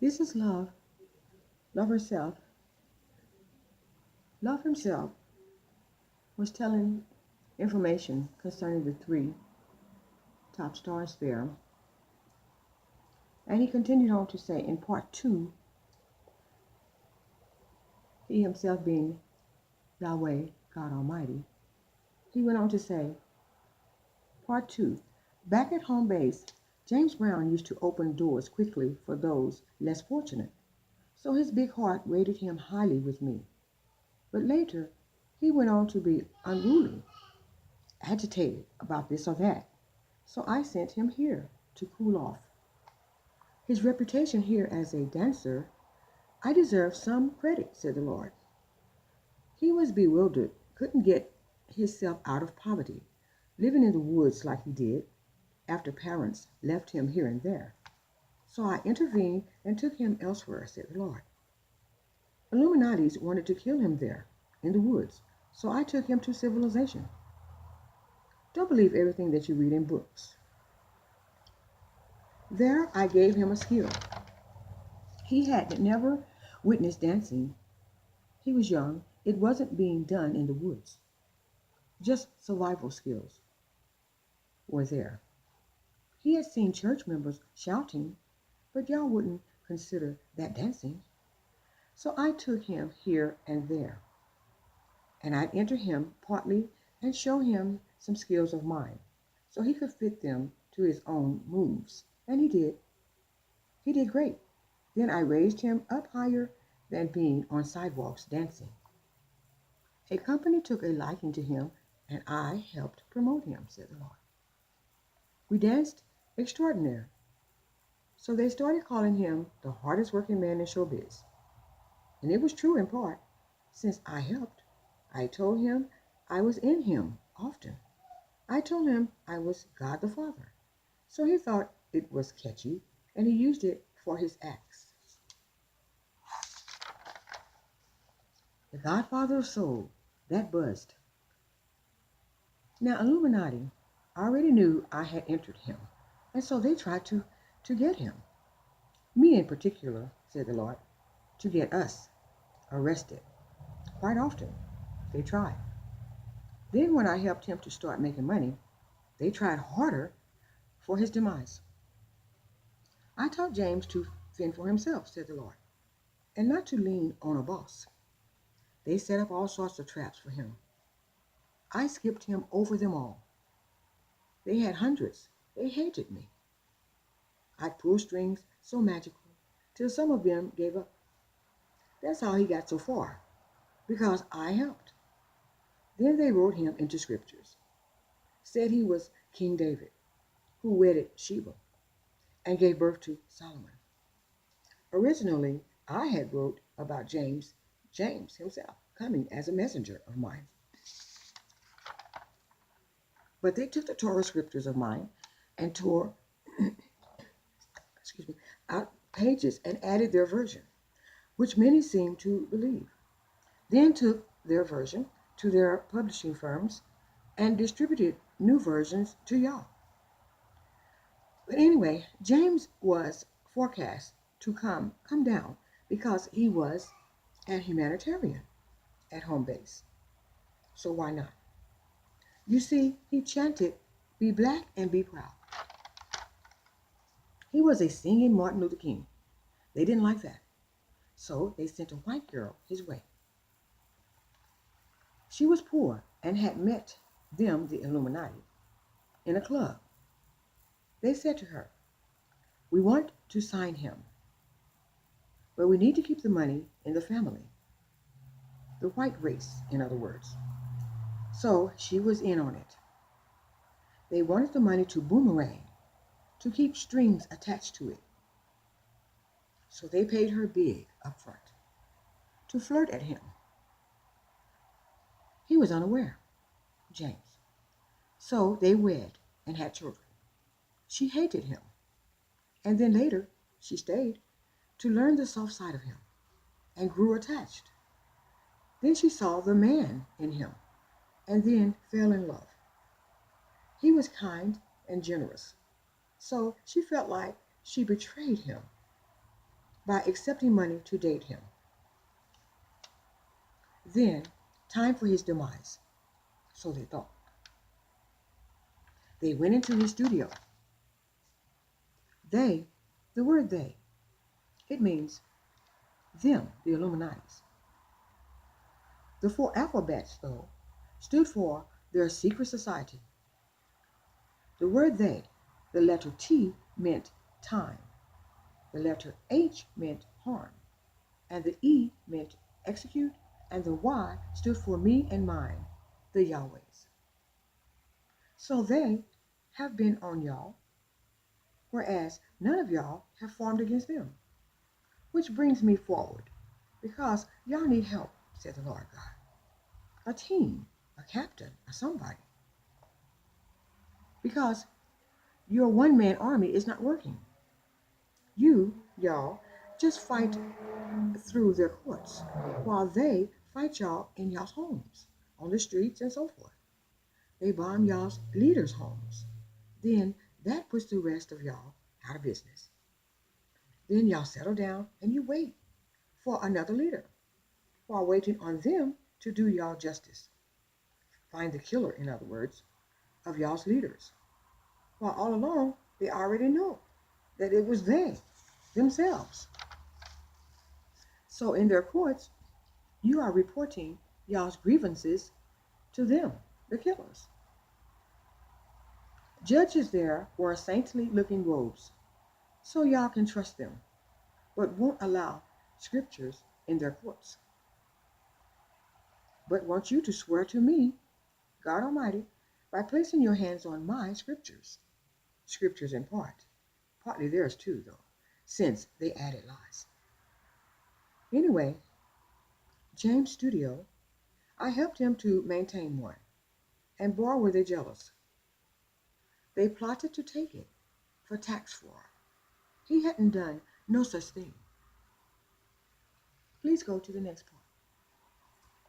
This is love. Love herself. Love himself was telling information concerning the three top stars there. And he continued on to say in part two, he himself being Yahweh, God Almighty, he went on to say, part two, back at home base, James Brown used to open doors quickly for those less fortunate, so his big heart rated him highly with me. But later, he went on to be unruly, agitated about this or that, so I sent him here to cool off. His reputation here as a dancer, I deserve some credit, said the Lord. He was bewildered, couldn't get himself out of poverty, living in the woods like he did, after parents left him here and there. So I intervened and took him elsewhere, said the Lord. Illuminatis wanted to kill him there, in the woods, so I took him to civilization. Don't believe everything that you read in books. There I gave him a skill. He had never witnessed dancing. He was young. It wasn't being done in the woods. Just survival skills were there. He had seen church members shouting, but y'all wouldn't consider that dancing. So I took him here and there, and I'd enter him partly and show him some skills of mine, so he could fit them to his own moves. And he did. He did great. Then I raised him up higher than being on sidewalks dancing. A company took a liking to him, and I helped promote him, said the Lord. We danced extraordinary. So they started calling him the hardest working man in showbiz. And it was true in part, since I helped. I told him I was in him often. I told him I was God the Father. So he thought it was catchy, and he used it for his acts. The Godfather of Soul, that buzzed. Now Illuminati already knew I had entered him, and so they tried to get him. Me in particular, said the Lord, to get us arrested. Quite often, they tried. Then when I helped him to start making money, they tried harder for his demise. I taught James to fend for himself, said the Lord, and not to lean on a boss. They set up all sorts of traps for him. I skipped him over them all. They had hundreds. They hated me. I'd pull strings so magical till some of them gave up. That's how he got so far, because I helped. Then they wrote him into scriptures, said he was King David, who wedded Sheba and gave birth to Solomon. Originally, I had wrote about James himself, coming as a messenger of mine. But they took the Torah scriptures of mine and tore out pages and added their version, which many seemed to believe. Then took their version to their publishing firms and distributed new versions to y'all. But anyway, James was forecast to come down because he was a humanitarian at home base. So why not? You see, he chanted, "Be black and be proud." He was a singing Martin Luther King. They didn't like that. So they sent a white girl his way. She was poor and had met them, the Illuminati, in a club. They said to her, "We want to sign him, but we need to keep the money in the family." The white race, in other words. So she was in on it. They wanted the money to boomerang, to keep strings attached to it. So they paid her big up front to flirt at him. He was unaware, James. So they wed and had children. She hated him. And then later, she stayed to learn the soft side of him and grew attached. Then she saw the man in him and then fell in love. He was kind and generous. So she felt like she betrayed him. by accepting money to date him. Then, time for his demise, so they thought. They went into his studio. They, the word they, it means them, the Illuminatis. The four alphabets, though, stood for their secret society. The word they, the letter T meant time, the letter H meant harm, and the E meant execute, and the Y stood for me and mine, the Yahwehs. So they have been on y'all, whereas none of y'all have formed against them. Which brings me forward, because y'all need help, said the Lord God. A team, a captain, a somebody. Because your one-man army is not working. Y'all, just fight through their courts, while they fight y'all in y'all's homes, on the streets and so forth. They bomb y'all's leaders' homes. Then that puts the rest of y'all out of business. Then y'all settle down and you wait for another leader, while waiting on them to do y'all justice. Find the killer, in other words, of y'all's leaders. While all along, they already know that it was they, themselves. So in their courts, you are reporting y'all's grievances to them, the killers. Judges there wear saintly looking robes, so y'all can trust them, but won't allow scriptures in their courts. But want you to swear to me, God Almighty, by placing your hands on my scriptures. Scriptures in part, partly theirs too, though, since they added lies. Anyway, James' studio, I helped him to maintain one, and boy were they jealous. They plotted to take it for tax fraud. He hadn't done no such thing. Please go to the next part.